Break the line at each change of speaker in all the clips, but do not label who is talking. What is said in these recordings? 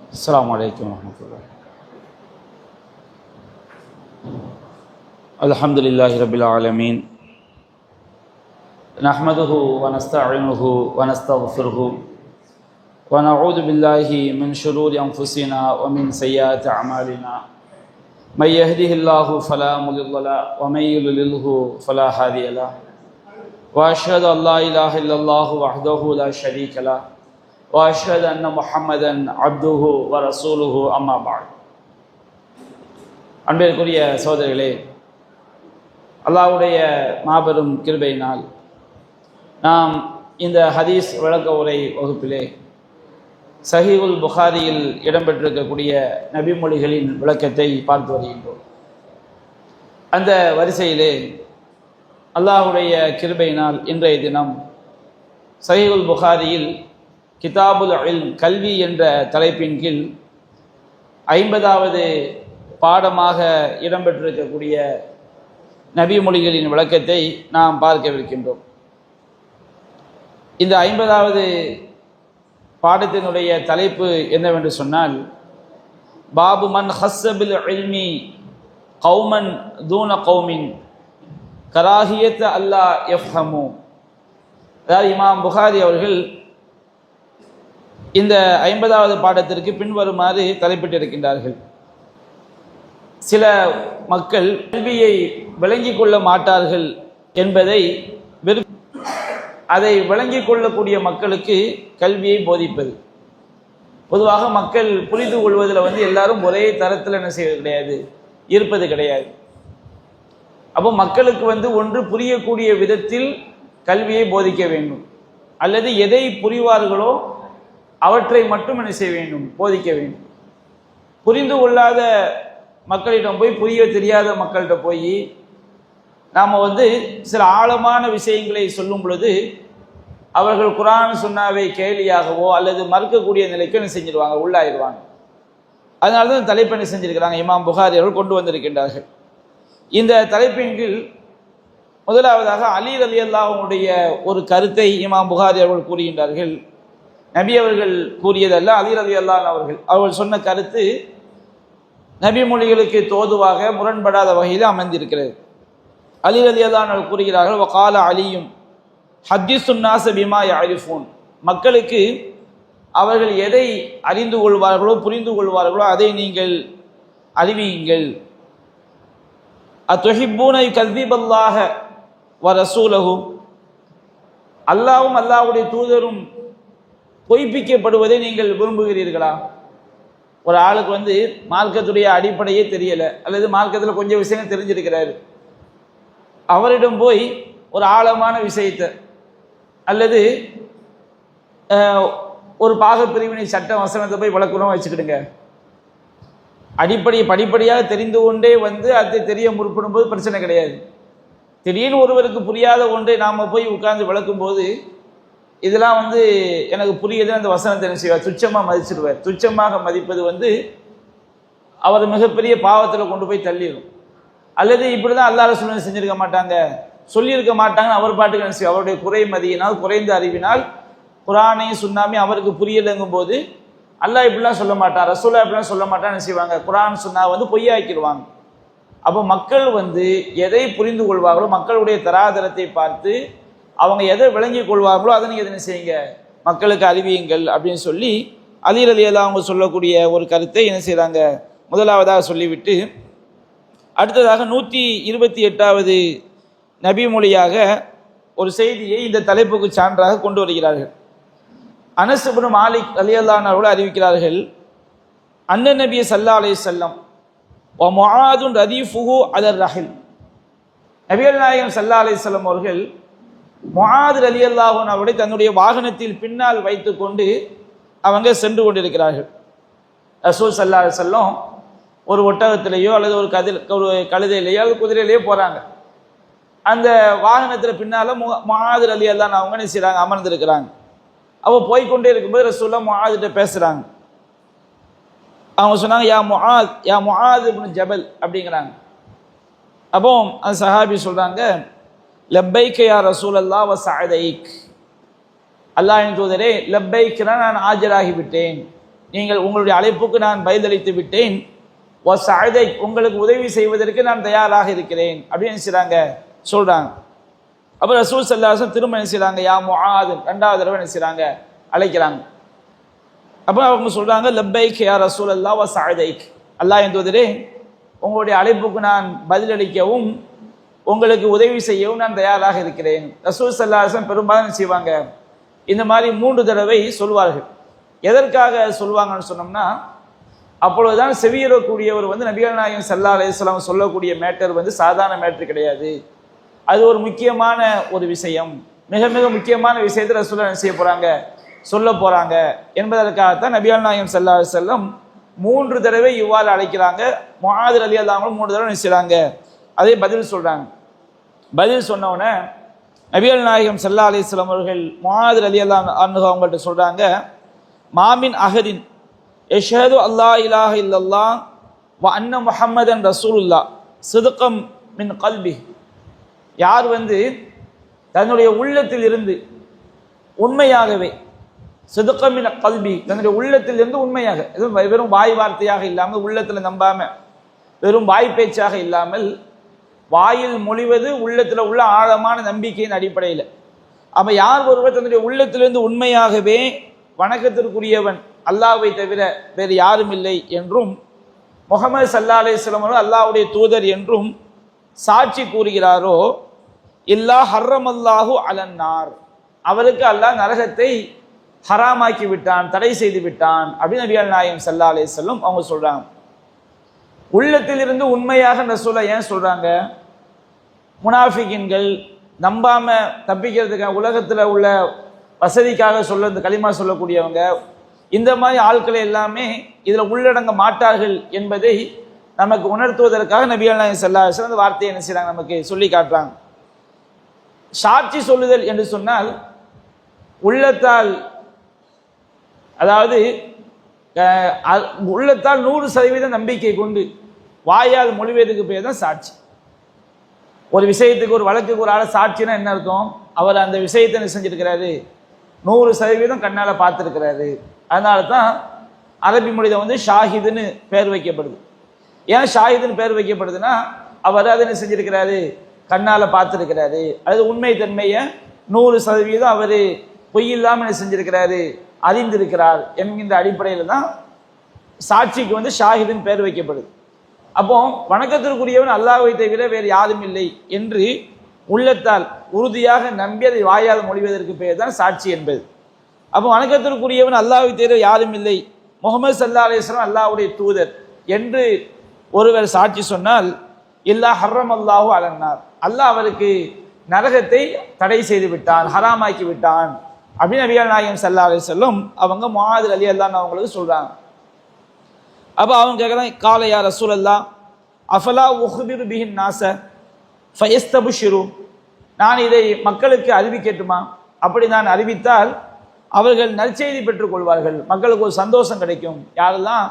السلام عليكم ورحمة الله. الحمد لله رب العالمين، نحمده ونستعينه ونستغفره ونعوذ بالله من شرور أنفسنا ومن سيئات أعمالنا. من يهده الله فلا مضل له ومن يضلله فلا هادي له، وأشهد أن لا إله إلا الله وحده لا شريك له، وأشهد أن محمدا عبده ورسوله أما بعد. அன்பிற்குரிய சகோதரர்களே, அல்லாஹ்வுடைய மாபெரும் கிருபையினால் நாம் இந்த ஹதீஸ் விளக்க உரை வகுப்பிலே சஹீஹுல் புகாரியில் இடம்பெற்றிருக்கக்கூடிய நபிமொழிகளின் விளக்கத்தை பார்த்து வருகின்றோம். அந்த வரிசையிலே அல்லாஹ்வுடைய கிருபையினால் இன்றைய தினம் சஹீஹுல் புகாரியில் கிதாபுல் இல்ம், கல்வி என்ற தலைப்பின் கீழ் 50வது பாடமாக இடம்பெற்றிருக்கக்கூடிய நபிமொழிகளின் விளக்கத்தை நாம் பார்க்கவிருக்கின்றோம். இந்த 50வது பாடத்தினுடைய தலைப்பு என்னவென்று சொன்னால், பாபு மன் ஹஸ்ஸபில் இல்மி கௌமன் தூன கௌமின் கராஹியத் அல்லா யஃப்ஹமு. அதாவது இமாம் புகாரி அவர்கள் இந்த 50வது பாடத்திற்கு பின்வருமாறு தலைப்பிட்டிருக்கின்றார்கள். சில மக்கள் கல்வியை விளங்கிக் கொள்ள மாட்டார்கள் என்பதை அதை விளங்கிக் கொள்ளக்கூடிய மக்களுக்கு கல்வியை போதிப்பது. பொதுவாக மக்கள் புரிந்து கொள்வதில் எல்லாரும் ஒரே தரத்தில் என்ன செய்வது கிடையாது, இருப்பது கிடையாது. அப்போ மக்களுக்கு ஒன்று புரியக்கூடிய விதத்தில் கல்வியை போதிக்க வேண்டும், அல்லது எதை புரிவார்களோ அவற்றை மட்டும் என்ன செய்ய வேண்டும், போதிக்க வேண்டும். புரிந்து கொள்ளாத மக்களிடம் போய், புரிய தெரியாத மக்கள்கிட்ட போய் நாம் சில ஆழமான விஷயங்களை சொல்லும் பொழுது அவர்கள் குர்ஆன் சுன்னாவை கேலியாகவோ அல்லது மறுக்கக்கூடிய நிலைக்கு என்ன செஞ்சிருவாங்க, உள்ளாயிடுவாங்க. அதனால தான் தலைப்பு என்ன செஞ்சிருக்கிறாங்க, இமாம் புகாரி அவர்கள் கொண்டு வந்திருக்கின்றார்கள். இந்த தலைப்பின் கீழ் முதலாவதாக அலி ரலியல்லாஹு அன்ஹுடைய ஒரு கருத்தை இமாம் புகாரி அவர்கள் கூறுகின்றார்கள். நபி அவர்கள் கூறியதல்ல, அலி ரலியல்லாஹு அன்ஹு அவர்கள் சொன்ன கருத்து நபி மொழிகளுக்கு தோதுவாக முரண்படாத வகையில் அமைந்திருக்கிறது. அலி ரலியல்லாஹு அன்ஹு கூறுகிறார்கள், வகால அலியும் ஹத்திஸுன் நாஸ பிமா யஅரிஃபூன். மக்களுக்கு அவர்கள் எதை அறிந்து கொள்வார்களோ புரிந்து கொள்வார்களோ அதை நீங்கள் அறிவியுங்கள். அத்துஹிப்பூன யுகذிபல்லாஹ வ ரசூலஹு. அல்லாஹ்வும் அல்லாஹ்வுடைய தூதரும் பொய்ப்பிக்கப்படுவதை நீங்கள் விரும்புகிறீர்களா? ஒரு ஆளுக்கு மார்க்கத்துடைய அடிப்படையே தெரியலை, அல்லது மார்க்கத்தில் கொஞ்சம் விஷயங்கள் தெரிஞ்சிருக்கிறாரு, அவரிடம் போய் ஒரு ஆழமான விஷயத்தை அல்லது ஒரு பாகப்பிரிவினை சட்ட வசனத்தை போய் விளக்கணும் வச்சுக்கிடுங்க. படிப்படியாக தெரிந்து கொண்டே அதை தெரிய முற்படும் போது பிரச்சனை கிடையாது. திடீர்னு ஒருவருக்கு புரியாத ஒன்றை நாம் போய் உட்கார்ந்து விளக்கும் போது இதெல்லாம் எனக்கு புரியுது, அந்த வசனத்தை என்ன செய்வார், துச்சமாக மதிச்சிடுவார். துச்சமாக மதிப்பது அவர் மிகப்பெரிய பாவத்தில் கொண்டு போய் தள்ளிடும். அல்லது இப்படி தான் அல்லாஹ் ரசூல் செஞ்சிருக்க மாட்டாங்க, சொல்லியிருக்க மாட்டாங்கன்னு அவர் பாட்டுக்கு என்ன செய்வார், அவருடைய குறை மதியினால், குறைந்த அறிவினால் குர்ஆனையும் சுன்னாமையும் அவருக்கு புரியலைங்கும் போது அல்லாஹ் இப்படிலாம் சொல்ல மாட்டான், ரசூலா இப்படிலாம் சொல்ல மாட்டான்னு என்ன செய்வாங்க, குர்ஆன் சுன்னா பொய்யாக்கிடுவாங்க. அப்போ மக்கள் எதை புரிந்து கொள்வார்களோ, மக்களுடைய தராதரத்தை பார்த்து அவங்க எதை விளங்கி கொள்வார்களோ அதை நீங்கள் என்ன செய்யுங்க, மக்களுக்கு அறிவியுங்கள் அப்படின்னு சொல்லி அலி ரலியல்லாஹு அவங்க சொல்லக்கூடிய ஒரு கருத்தை என்ன செய்கிறாங்க, முதலாவதாக சொல்லிவிட்டு அடுத்ததாக 128வது நபி மொழியாக ஒரு செய்தியை இந்த தலைப்புக்கு சான்றாக கொண்டு வருகிறார்கள். அனஸ் இப்னு மாலிக் ரலியல்லாஹு அன்ஹு அவர்கள் அறிவிக்கிறார்கள், அன்னன் நபி ஸல்லல்லாஹு அலைஹி வஸல்லம் வ முஆதுன் ரதீஃபுஹு அலர் ரஹில். நபிகள் நாயகம் ஸல்லல்லாஹு அலைஹி வஸல்லம் அவர்கள் முஆத் ரலியல்லாஹு அன்ஹு அவரை தன்னுடைய வாகனத்தில் பின்னால் வைத்து கொண்டு அவங்க சென்று கொண்டிருக்கிறார்கள். ரசூல் ஸல்லல்லாஹு அலைஹி வஸல்லம் ஒரு ஒட்டகத்திலேயோ அல்லது ஒரு கழுதையிலேயோ அல்லது குதிரையிலேயோ போகிறாங்க. அந்த வாகனத்தில் பின்னால் முஆத் ரலியல்லாஹு அன்ஹு அவங்க என்ன செய்கிறாங்க, அமர்ந்திருக்கிறாங்க. அப்போ போய்கொண்டே இருக்கும்போது ரசூலுல்லாஹ் முஆத்கிட்ட பேசுகிறாங்க. அவங்க சொன்னாங்க, யா முஆத் இப்னு ஜபல் அப்படிங்கிறாங்க. அப்போ அந்த சஹாபி சொல்கிறாங்க, லப்பைக்க யா ரசூலல்லாஹ் வ சஅதைக். அல்லாஹ்வின் தூதரே, லப்பைக்னா நான் ஆஜராகிவிட்டேன், நீங்கள் உங்களுடைய அழைப்புக்கு நான் பதிலளித்து விட்டேன், வஸஅதை உங்களுக்கு உதவி செய்வதற்கு நான் தயாராக இருக்கிறேன் அப்படின்னு செய்றாங்க சொல்றாங்க. அப்ப ரசூல் ஸல்லல்லாஹு அலைஹி வஸல்லம் திரும்ப என்ன செய்றாங்க, யா முஆத், இரண்டாவது தடவை என்ன செய்றாங்க, அழைக்கிறாங்க. அப்ப அவங்க சொல்றாங்க, லப்பைக் யா ரசூலல்லாஹ் வஸஅதைக், அல்லாஹ் என் தூதரே உங்களுடைய அழைப்புக்கு நான் பதிலளிக்கவும் உங்களுக்கு உதவி செய்யவும் நான் தயாராக இருக்கிறேன். ரசூல் ஸல்லல்லாஹு அலைஹி வஸல்லம் பெரும்பாலும் செய்வாங்க, இந்த மாதிரி 3 தடவை சொல்வார்கள். எதற்காக சொல்வாங்கன்னு சொன்னோம்னா, அப்பொழுதுதான் செவியேறக்கூடியவர் நபிகள் நாயகம் ஸல்லல்லாஹு அலைஹி வஸல்லம் சொல்லக்கூடிய மேட்டர் சாதாரண மேட்டர் கிடையாது. அது ஒரு முக்கியமான ஒரு விஷயம், மிக மிக முக்கியமான விஷயத்தை ரசூலுல்லாஹ் என்ன செய்ய போறாங்க, சொல்ல போறாங்க என்பதற்காகத்தான் நபிகள் நாயகம் ஸல்லல்லாஹு அலைஹி வஸல்லம் 3 தடவை இவ்வாறு அழைக்கிறாங்க. முஆத் ரலியல்லாஹு அன்ஹு 3 தடவை என்ன செய்றாங்க, அதே பதில் சொல்றாங்க. பதில் சொன்னவுடனே நபிகள் நாயகம் ஸல்லல்லாஹு அலைஹி வஸல்லம் அவர்கள் முஆத் ரலியல்லாஹு அன்ஹு அவங்கள்ட்ட சொல்றாங்க, மாமின் அஹதின் யஷ்ஹது அல்லா இலாஹ இல்லல்லாஹ் வ அன்ன முஹம்மதன் ரசூலுல்லாஹ் சித்கம் மின் கல்பி, யார் தன்னுடைய உள்ளத்தில் இருந்து உண்மையாகவே, சித்கம் மின் கல்பி, தன்னுடைய உள்ளத்தில் இருந்து உண்மையாக, வெறும் வாய் வார்த்தையாக இல்லாமல், உள்ளத்தில் நம்பாம வெறும் வாய் பேச்சாக இல்லாமல், வாயில் மொழிவது உள்ளத்தில் உள்ள ஆழமான நம்பிக்கையின் அடிப்படையில். அப்ப யார் ஒருவர் தன்னுடைய உள்ளத்திலிருந்து உண்மையாகவே வணக்கத்திற்குரியவன் அல்லாஹ்வை தவிர வேறு யாரும் இல்லை என்றும், முஹம்மது ஸல்லல்லாஹு அலைஹி வஸல்லம் அவர்கள் அல்லாஹ்வுடைய தூதர் என்றும் சாட்சி கூறுகிறாரோ, இல்லா ஹர்ரமல்லாஹு அலன்னார், அவருக்கு அல்லாஹ் நரகத்தை ஹராமாக்கி விட்டான், தடை செய்து விட்டான் அப்படின்னு நபிகள் நாயகம் ஸல்லல்லாஹு அலைஹி வஸல்லம் அவங்க சொல்றாங்க. உள்ளத்தில் இருந்து உண்மையாக ரசூலுல்லாஹ் ஏன் சொல்றாங்க, முனாஃபிகின்கள் நம்பாம தப்பிக்கிறதுக்காக உலகத்தில் உள்ள வசதிக்காக களிமா சொல்லக்கூடியவங்க, இந்த மாதிரி ஆட்களை எல்லாமே இதில் உள்ளடங்க மாட்டார்கள் என்பதை நமக்கு உணர்த்துவதற்காக நபிகள் நாயகம் ஸல்லல்லாஹு அலைஹி வஸல்லம் அந்த வார்த்தையை என்ன செய்றாங்க, நமக்கு சொல்லி காட்டுறாங்க. சாட்சி சொல்லுதல் என்று சொன்னால் உள்ளத்தால், அதாவது உள்ளத்தால் 100% நம்பிக்கை கொண்டு வாயால் மொழிவதற்கு பேர் தான் சாட்சி. ஒரு விஷயத்துக்கு, ஒரு வழக்குக்கு ஒரு ஆளை சாட்சினா என்ன அர்த்தம், அவர் அந்த விஷயத்தை என்ன செஞ்சிருக்கிறாரு, 100% கண்ணால பார்த்துருக்கிறாரு. அதனால தான் அரபி மொழியில ஷாஹிதுன்னு பேர் வைக்கப்படுது. ஏன் ஷாஹிதுன்னு பேர் வைக்கப்படுதுன்னா, அவர் அதை என்ன செஞ்சிருக்கிறாரு, கண்ணால பார்த்துருக்கிறாரு. அது உண்மை தன்மையை 100% அவர் பொய் இல்லாமல் என்ன செஞ்சிருக்கிறாரு, அறிந்திருக்கிறார் என்கின்ற அடிப்படையில் தான் சாட்சிக்கு ஷாஹிதுன்னு பேர் வைக்கப்படுது. அப்போ வணக்கத்திற்குரியவன் அல்லாஹ்வை தவிர வேறு யாரும் இல்லை என்று உள்ளத்தால் உறுதியாக நம்பி அதை வாயால் மொழிவதற்கு பெயர் தான் சாட்சி என்பது. அப்போ வணக்கத்திற்குரியவன் அல்லாஹ்வை தவிர யாரும் இல்லை, முஹம்மது ஸல்லல்லாஹு அலைஹி வஸல்லம் அல்லாஹ்வுடைய தூதர் என்று ஒருவர் சாட்சி சொன்னால், இல்லா ஹர்ரமல்லாஹு அலன்னார், அல்லாஹ் அவருக்கு நரகத்தை தடை செய்து விட்டான், ஹராமாக்கி விட்டான் அப்படின்னு நபிகள் நாயகம் ஸல்லல்லாஹு அலைஹி வஸல்லம் அவங்க முஆத் ரலியல்லாஹு அன்ஹு அவங்களுக்கு சொல்றாங்க. அப்போ அவங்க கேட்குறாங்க, கால யா ரசூலல்லாஹ் அஃபலா உஹ்பிரு பிஹின் நாஸ ஃபயஸ்தப்ஷிரு, நான் இதை மக்களுக்கு அறிவிக்கட்டுமா, அப்படி நான் அறிவித்தால் அவர்கள் நற்செய்தி பெற்றுக் கொள்வார்கள், மக்களுக்கு ஒரு சந்தோஷம் கிடைக்கும். யாரெல்லாம்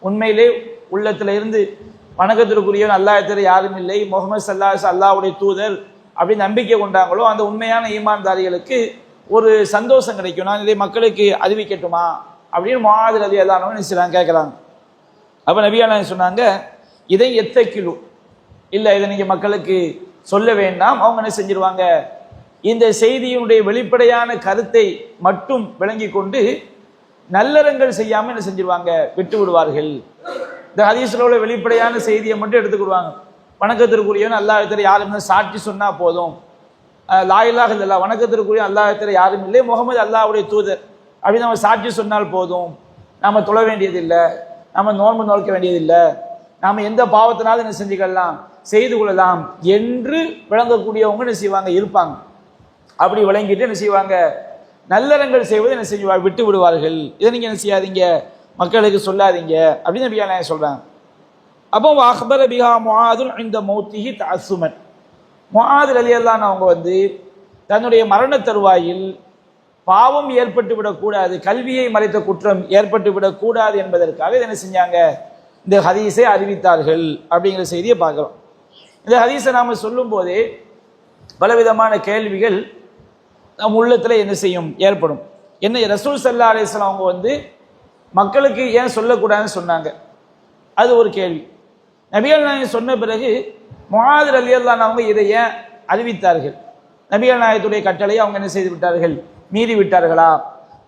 உண்மையிலே உள்ளத்தில் இருந்து வணக்கத்திற்குரியவன் அல்லாஹ் தவிர யாரும் இல்லை, முஹம்மது ஸல்லல்லாஹு அலைஹி வஸல்லம் அல்லாஹ்வுடைய தூதர் அப்படின்னு நம்பிக்கை கொண்டாங்களோ அந்த உண்மையான ஈமான்தாரிகளுக்கு ஒரு சந்தோஷம் கிடைக்கும், நான் இதை மக்களுக்கு அறிவிக்கட்டுமா அப்படின்னு முஆத் ரலியல்லாஹு அன்ஹு நினைச்சாங்க, கேட்குறாங்க. அப்போ நபிகள் நாயகம் சொன்னாங்க, இதை எத்தக்கிலு, இல்லை இதை நீங்கள் மக்களுக்கு சொல்ல வேண்டாம், அவங்க என்ன செஞ்சிருவாங்க, இந்த செய்தியினுடைய வெளிப்படையான கருத்தை மட்டும் விளங்கி கொண்டு நல்லறங்கள் செய்யாமல் என்ன செஞ்சிருவாங்க, விட்டு விடுவார்கள். இந்த ஹதீஸ்ல உள்ள வெளிப்படையான செய்தியை மட்டும் எடுத்துக்கிடுவாங்க. வணக்கத்திற்குரியவன் அல்லாஹ் தவிர யாரும் சாட்சி சொன்னா போதும், லா இலாஹ இல்லல்லாஹ் வணக்கத்திற்குரிய அல்லாஹ் தவிர யாரும் இல்லை, முஹம்மது அல்லாஹ்வுடைய தூதர் அப்படின்னு நம்ம சாட்சி சொன்னால் போதும், நம்ம தொழ வேண்டியதில்லை, நம்ம நோன்பு நோக்க வேண்டியதில்லை, நாம் எந்த பாவத்தினாலும் என்ன செஞ்சுக்கலாம், செய்து கொள்ளலாம் என்று விளங்கக்கூடியவங்க என்ன செய்வாங்க, இருப்பாங்க. அப்படி விளங்கிட்டு என்ன செய்வாங்க, நல்லறங்கள் செய்வது என்ன செஞ்சுவாங்க, விட்டு விடுவார்கள். இதை நீங்கள் என்ன செய்யாதீங்க, மக்களுக்கு சொல்லாதீங்க அப்படின்னு நபிகள் நாயகம் சொல்றாங்க. அப்போ அக்பர பிஹா முஆதுன் இந்த மௌத்திஹி தஅஸ்ஸுமன், முஆத் ரலியல்லாஹு அன்ஹு அவங்க தன்னுடைய மரண தருவாயில் பாவம் ஏற்பட்டு விடக்கூடாது, கல்வியை மறைத்த குற்றம் ஏற்பட்டு விடக்கூடாது என்பதற்காக என்ன செஞ்சாங்க, இந்த ஹதீஸை அறிவித்தார்கள் அப்படிங்கிற செய்தியை பார்க்கிறோம். இந்த ஹதீஸை நாம் சொல்லும் போதே பலவிதமான கேள்விகள் நம் உள்ளத்தில் என்ன செய்யும், ஏற்படும். என்ன ரசூல் ஸல்லல்லாஹு அலைஹி வஸல்லம் அவங்க மக்களுக்கு ஏன் சொல்லக்கூடாதுன்னு சொன்னாங்க? அது ஒரு கேள்வி. நபிகள் நாயகம் சொன்ன பிறகு முஆத் ரலியல்லாஹு அன்ஹு அவங்க இதை ஏன் அறிவித்தார்கள்? நபிகள் நாயகத்துடைய கட்டளையை அவங்க என்ன செய்து விட்டார்கள்? மீறி விட்டார்களா?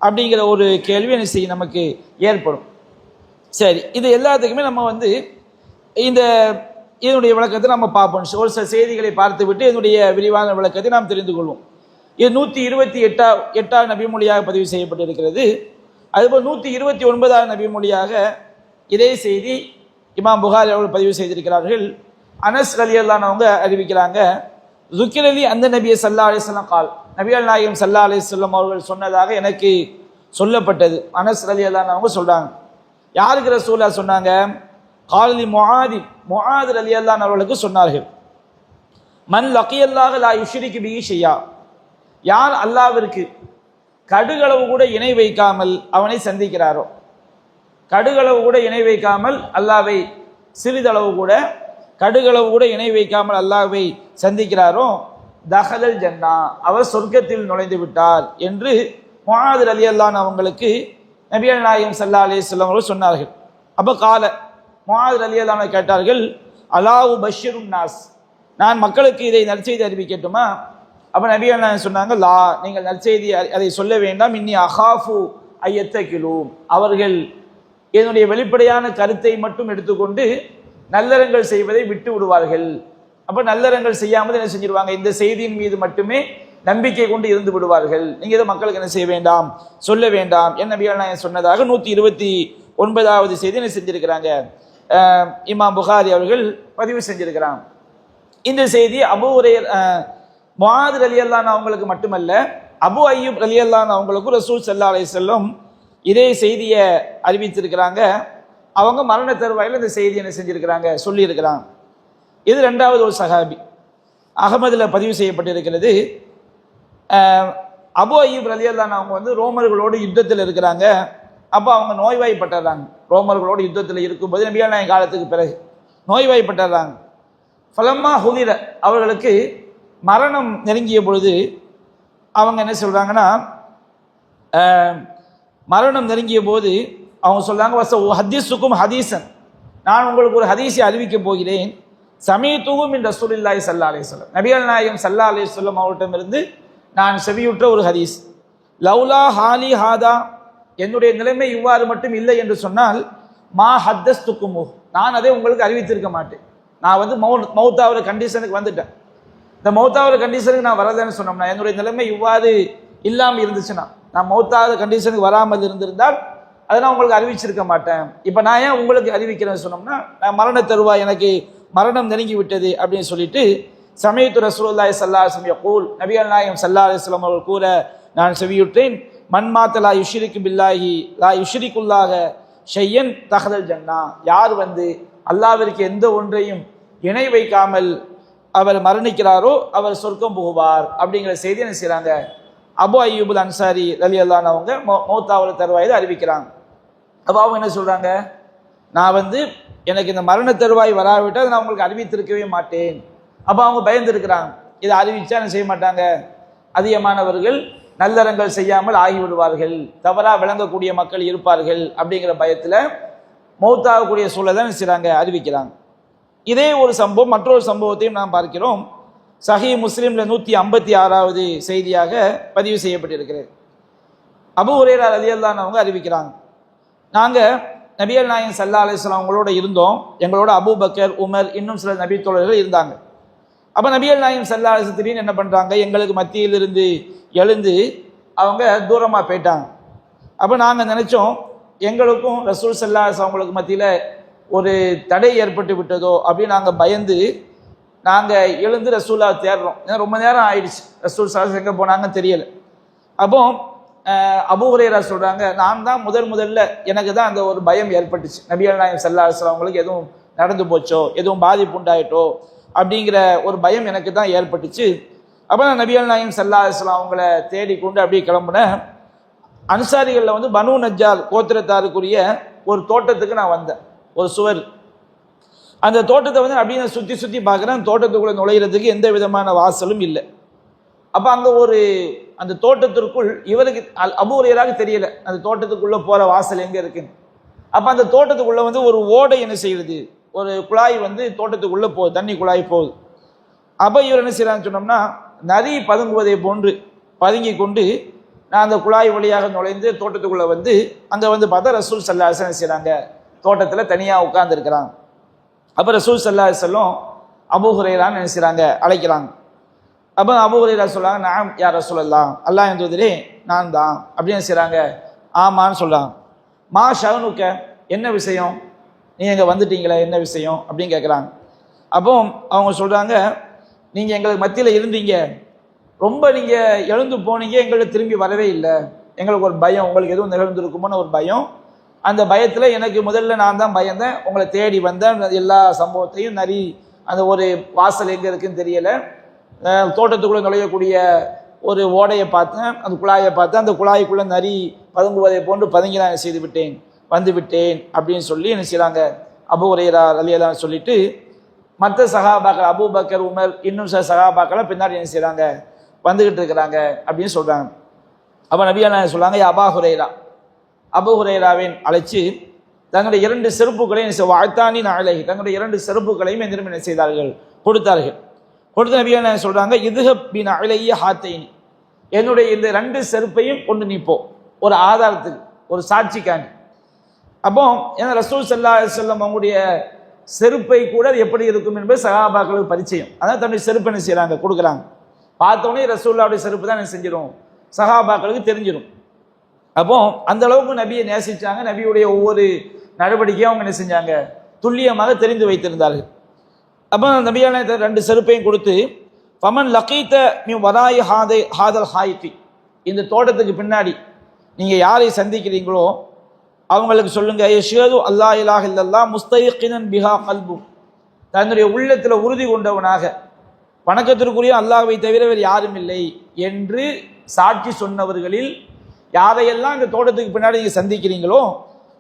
அப்படிங்கிற ஒரு கேள்வி என்ன செய்யும் நமக்கு ஏற்படும். சரி, இது எல்லாத்துக்குமே நம்ம இந்த இதனுடைய விளக்கத்தை நம்ம பார்ப்போம். ஒரு சில செய்திகளை பார்த்து விட்டு இதனுடைய விரிவான விளக்கத்தை நாம் தெரிந்து கொள்வோம். இது 128 நபி மொழியாக பதிவு செய்யப்பட்டிருக்கிறது. அதுபோல் 129 நபி மொழியாக இதே செய்தி இமாம் புகாரி அவர்கள் பதிவு செய்திருக்கிறார்கள். அனஸ் ரலியல்லாஹு அன்ஹு அவங்க அறிவிக்கிறாங்க, ஸுக்கிரலி அந்த நபியை ஸல்லல்லாஹு அலைஹி வஸல்லம் கால், நபிகள் நாயகம் ஸல்லல்லாஹு அலைஹி வஸல்லம் அவர்கள் சொன்னதாக எனக்கு சொல்லப்பட்டது. அனஸ் ரலியல்லாஹு அன்ஹு அவங்க சொல்றாங்க, யாருக்கு ரசூலுல்லாஹ் சொன்னாங்க? காலி முஆத் ரலியல்லாஹு அன்ஹு அவர்களுக்கு சொன்னார்கள், மன் லகியல்லாஹ லா யுஷ்ரிகு பிஹி ஷையா, யார் அல்லாஹ்விற்கு கடுகளவு கூட இணை வைக்காமல் அவனை சந்திக்கிறாரோ, கடுகளவு கூட இணை வைக்காமல் அல்லாஹ்வை சிறிதளவு கூட கடுகளவு கூட இணை வைக்காமல் அல்லாஹ்வை சந்திக்கிறாரோ, தஹலல் ஜன்னா, அவர் சொர்க்கத்தில் நுழைந்து விட்டார் என்று முஆத் ரலியல்லாஹு அன்ஹு அவங்களுக்கு நபிகள் நாயகம் ஸல்லல்லாஹு அலைஹி வஸல்லம் அவர்கள் சொன்னார்கள். அப்போ முஆத் ரலியல்லாஹு அன்ஹு கேட்டார்கள், அலாஹு பஷிருன் நாஸ், நான் மக்களுக்கு இதை நற்செய்தி அறிவிக்கட்டுமா? அப்போ நபிகள் நாயகம் சொன்னாங்க, லா, நீங்கள் நற்செய்தி அதை சொல்ல வேண்டாம், இன்னி அகாஃபு ஐயத்தகிலு, அவர்கள் என்னுடைய வெளிப்படையான கருத்தை மட்டும் எடுத்துக்கொண்டு நல்லறங்கள் செய்வதை விட்டு விடுவார்கள். அப்போ நல்லறங்கள் செய்யாமல் என்ன செஞ்சிருவாங்க? இந்த செய்தியின் மீது மட்டுமே நம்பிக்கை கொண்டு இருந்து விடுவார்கள். நீங்க இதை மக்களுக்கு என்ன செய்ய வேண்டாம், சொல்ல வேண்டாம் என் நபிகள் நாயகம் சொன்னதாக 129வது செய்தி என்ன செஞ்சிருக்கிறாங்க? இமாம் புகாரி அவர்கள் பதிவு செஞ்சிருக்கிறாங்க. இந்த செய்தி முஆத் ரலியல்லாஹு அன்ஹு அவங்களுக்கு மட்டுமல்ல, அபு அய்யூப் ரலியல்லாஹு அன்ஹு அவங்களுக்கும் ரசூல் ஸல்லல்லாஹு அலைஹி வஸல்லம் இதே செய்தியை அறிவித்திருக்கிறாங்க. அவங்க மரண தருவாயில் இந்த செய்தி என்ன செஞ்சிருக்கிறாங்க? சொல்லியிருக்கிறாங்க. இது ரெண்டாவது ஒரு சஹாபி. அகமதுல பதிவு செய்யப்பட்டிருக்கிறது. அபு அய்யூப் ரலியல்லாஹு அன்ஹு அவங்க ரோமர்களோடு யுத்தத்தில் இருக்கிறாங்க. அப்போ அவங்க நோய்வாய்ப்பட்டுறாங்க. ரோமர்களோடு யுத்தத்தில் இருக்கும்போது நபிகள் நாயகம் காலத்துக்கு பிறகு நோய்வாய்ப்பட்டுறாங்க. ஃபலம்மா ஹுதிர, அவர்களுக்கு மரணம் நெருங்கிய பொழுது அவங்க என்ன சொல்றாங்கன்னா, மரணம் நெருங்கிய போது அவங்க சொல்றாங்க, ஹதீஸுக்கும் ஹதீசன், நான் உங்களுக்கு ஒரு ஹதீஸை அறிவிக்க போகிறேன். சமீதுஹு மின் ரசூலில்லாஹி ஸல்லல்லாஹு அலைஹி வஸல்லம், நபிகள் நாயகம் ஸல்லல்லாஹு அலைஹி வஸல்லம் அவர்களிடமிருந்து நான் செவியுற்ற ஒரு ஹதீஸ். லௌலா ஹாலி ஹாதா, என்னுடைய நிலைமை இவ்வாறு மட்டும் இல்லை என்று சொன்னால், மா ஹத்தஸ்துக்குமு, நான் அதை உங்களுக்கு அறிவித்திருக்க மாட்டேன். நான் மௌத்தாவுற கண்டிஷனுக்கு வந்துட்டேன். இந்த மௌத்தாவுற கண்டிஷனுக்கு நான் வரலன்னு சொன்னோம்னா, என்னுடைய நிலைமை இவ்வாறு இல்லாமல் இருந்துச்சுன்னா, நான் மௌத்தாவுற கண்டிஷனுக்கு வராமல் இருந்திருந்தால் அதை நான் உங்களுக்கு அறிவிச்சிருக்க மாட்டேன். இப்போ நான் ஏன் உங்களுக்கு அறிவிக்கிறேன்னு சொன்னோம்னா, நான் மரண தருவாய், எனக்கு மரணம் நெருங்கி விட்டது அப்படின்னு சொல்லிட்டு, சமீது ரசூலுல்லாஹி ஸல்லல்லாஹு அலைஹி வஸல்லம் யகூல், நபிகள் நாயகம் ஸல்லல்லாஹு அலைஹி வஸல்லம் அவர்கள் கூற நான் செவியுற்றேன், மன் மாத்த லா யுஷ்ரிகு பில்லாஹி லா யுஷ்ரிகுல்லாஹ ஷையன் தஹலல் ஜன்னா, யார் அல்லாஹ்விற்கு எந்த ஒன்றையும் இணை வைக்காமல் அவர் மரணிக்கிறாரோ அவர் சொர்க்கம் புகுவார் அப்படிங்கிற செய்தி என்ன செய்யறாங்க? அபு அய்யூப் அன்சாரி ரலியல்லாஹு அன்ஹு அவங்க மௌத்தாவுல தருவாயை அறிவிக்கிறாங்க. அப்போ அவங்க என்ன சொல்றாங்க? நான் எனக்கு இந்த மரண தருவாய் வராவிட்டால் நான் உங்களுக்கு அறிவித்திருக்கவே மாட்டேன். அப்போ அவங்க பயந்து இருக்கிறாங்க, இதை அறிவிச்சா என்ன செய்ய மாட்டாங்க, அதிகமானவர்கள் நல்லறங்கள் செய்யாமல் ஆகிவிடுவார்கள், தவறா விளங்கக்கூடிய மக்கள் இருப்பார்கள் அப்படிங்கிற பயத்தில் மௌத்தாகக்கூடிய சூழலை தான் செய்றாங்க, அறிவிக்கிறாங்க. இதே ஒரு சம்பவம் மற்றொரு சம்பவத்தையும் நாம் பார்க்கிறோம். சஹீஹ் முஸ்லிம்ல 156வது செய்தியாக பதிவு செய்யப்பட்டிருக்கிறது. அபூ ஹுரைரா ரலியல்லாஹு அன்ஹு அவங்க அறிவிக்கிறாங்க, நாங்கள் நபிகள் நாயகம் ஸல்லல்லாஹு அலைஹி வஸல்லம் அவங்களோட இருந்தோம். எங்களோட அபூபக்கர், உமர், இன்னும் சில நபி தோழர்கள் இருந்தாங்க. அப்போ நபிகள் நாயகம் ஸல்லல்லாஹு அலைஹி வஸல்லம் திடீர்னு என்ன பண்ணுறாங்க, எங்களுக்கு மத்தியில் இருந்து எழுந்து அவங்க தூரமாக போயிட்டாங்க. அப்போ நாங்கள் நினச்சோம், எங்களுக்கும் ரசூல் ஸல்லல்லாஹு அலைஹி வஸல்லம் அவங்களுக்கு மத்தியில் ஒரு தடை ஏற்பட்டு விட்டதோ அப்படின்னு நாங்கள் பயந்து நாங்கள் எழுந்து ரசூலா தேடுறோம். ஏன்னா ரொம்ப நேரம் ஆயிடுச்சு, ரசூல் ஸல்லல்லாஹு அலைஹி வஸல்லம் எங்கே போனாங்கன்னு தெரியலை. அப்போ அபூ ஹுரைரா சொல்கிறாங்க, நான் தான் முதல்ல எனக்கு தான் அந்த ஒரு பயம் ஏற்பட்டுச்சு, நபிகள் நாயகம் ஸல்லல்லாஹு அலைஹி வஸல்லம் அவங்களுக்கு எதுவும் நடந்து போச்சோ, எதுவும் பாதிப்பு உண்டாயிட்டோ அப்படிங்கிற ஒரு பயம் எனக்கு தான் ஏற்பட்டுச்சு. அப்போ நான் நபிகள் நாயகம் ஸல்லல்லாஹு அலைஹி வஸல்லம் அவங்கள தேடிக்கொண்டு அப்படியே கிளம்புனேன். அன்சாரிகளில் பனு நஜ்ஜார் கோத்திரத்தாருக்குரிய ஒரு தோட்டத்துக்கு நான் வந்தேன், ஒரு சுவர். அந்த தோட்டத்தை அப்படியே நான் சுற்றி பார்க்குறேன், தோட்டத்துக்குள்ளே நுழையிறதுக்கு எந்த விதமான வாசலும் இல்லை. அப்போ அங்கே அந்த தோட்டத்திற்குள் இவருக்கு அபூ ஹுரைராவுக்கு தெரியல அந்த தோட்டத்துக்குள்ள போற வாசல் எங்க இருக்குன்னு. அப்ப அந்த தோட்டத்துக்குள்ள வந்து ஒரு ஓடை என்ன செய்யுது, ஒரு குழாய் வந்து தோட்டத்துக்குள்ள போகுது, தண்ணி குழாய் போகுது. அப்ப இவர் என்ன செய்யறான்னு சொன்னோம்னா, நரி பதுங்குவதை போன்று பதுங்கி கொண்டு நான் அந்த குழாய் வழியாக நுழைந்து தோட்டத்துக்குள்ள வந்து அங்க வந்து பார்த்தா ரசூல் ஸல்லல்லாஹு அலைஹி வஸல்லம் செய்யறாங்க, தோட்டத்துல தனியா உட்கார்ந்து இருக்கிறாங்க. அப்ப ரசூல் ஸல்லல்லாஹு அலைஹி வஸல்லம் அபூ ஹுரைரான்னு என்ன செய்யறாங்க, அழைக்கிறாங்க. அப்போ அபூ ஹுரைரா சொல்றாங்க, நாம் யா ரசூலல்லாஹ், அல்லாஹ் தூதரே நான் தான் அப்படின்னு செய்யறாங்க. ஆமான்னு சொல்றாங்க. மா ஷஅனுக்க, என்ன விஷயம், நீங்க இங்க வந்துட்டீங்களே என்ன விஷயம் அப்படின்னு கேட்குறாங்க. அப்போ அவங்க சொல்றாங்க, நீங்க எங்களுக்கு மத்தியில் இருந்தீங்க, ரொம்ப நீங்க எழுந்து போனீங்க, எங்களுக்கு திரும்பி வரவே இல்லை, எங்களுக்கு ஒரு பயம், உங்களுக்கு எதுவும் நிகழ்ந்துருக்குமோன்னு ஒரு பயம். அந்த பயத்துல எனக்கு முதல்ல நான் தான் பயந்தேன், உங்களை தேடி வந்தேன், எல்லா சம்பவத்தையும் நரி அந்த ஒரு வாசல் எங்க இருக்குன்னு தெரியல, தோட்டத்துக்குள்ள நுழையக்கூடிய ஒரு ஓடையை பார்த்தேன், அந்த குழாயை பார்த்தேன், அந்த குழாய்க்குள்ள நரி பதுங்குவதை போன்று பதுங்கி நான் செய்து விட்டேன், வந்து விட்டேன் அப்படின்னு சொல்லி என்ன செய்யறாங்க, அபூ ஹுரைரா ரலியல்லாஹு அன்ஹு சொல்லிட்டு மற்ற சஹாபாக்கள் அபூபக்கர் உமர் இன்னும் சில சஹாபாக்கள் பின்னாடி என்ன செய்யறாங்க, வந்துகிட்டு இருக்கிறாங்க அப்படின்னு சொல்றாங்க. அப்ப நபியா சொல்றாங்க, அபூ ஹுரைரா, அபூ ஹுரைராவின் அழைச்சி தங்களுடைய 2 செருப்புகளையும் வாழ்த்தானி நாளகி, தங்களுடைய 2 செருப்புகளையும் எந்திரம் என்ன செய்தார்கள், கொடுத்தார்கள். கொடுத்த நபியா சொல்றாங்க, இதுஹப் பின் அலைய ஹாத்தைனி, என்னுடைய இந்த 2 செருப்பையும் கொண்டு நீப்போ, ஒரு ஆதாரத்துக்கு, ஒரு சாட்சிக்காண்டி. அப்போ ஏன்னா ரசூல் ஸல்லல்லாஹு அலைஹி வஸல்லம் அவங்களுடைய செருப்பை கூட எப்படி இருக்கும் என்பது சஹாபாக்களுக்கு பரிச்சயம். அதான் தன்னுடைய செருப்பை என்ன செய்யறாங்க, கொடுக்குறாங்க. பார்த்தோன்னே ரசூலுல்லாஹ்வுடைய செருப்பு தான் என்ன செஞ்சிடும், சஹாபாக்களுக்கு தெரிஞ்சிடும். அப்போ அந்த அளவுக்கு நபியை நேசிச்சாங்க, நபியுடைய ஒவ்வொரு நடவடிக்கையும் அவங்க என்ன செஞ்சாங்க, துல்லியமாக தெரிந்து வைத்திருந்தார்கள். அப்போ நபியான 2 செருப்பையும் கொடுத்து, ஃபமன் லகீத மின் வராய் ஹாதல் ஹாயித்தி, இந்த தோட்டத்துக்கு பின்னாடி நீங்க யாரை சந்திக்கிறீங்களோ அவங்களுக்கு சொல்லுங்க, யஷ்ஹது அல்லா இலாஹ இல்லல்லாஹ் முஸ்தைகினன் பிஹா கல்பு, தன்னுடைய உள்ளத்துல உறுதி கொண்டவனாக வணக்கத்திற்குரிய அல்லாஹ்வை தவிர வேறு யாரும் இல்லை என்று சாட்சி சொன்னவர்களில் யாரையெல்லாம் இந்த தோட்டத்துக்கு பின்னாடி நீங்க சந்திக்கிறீங்களோ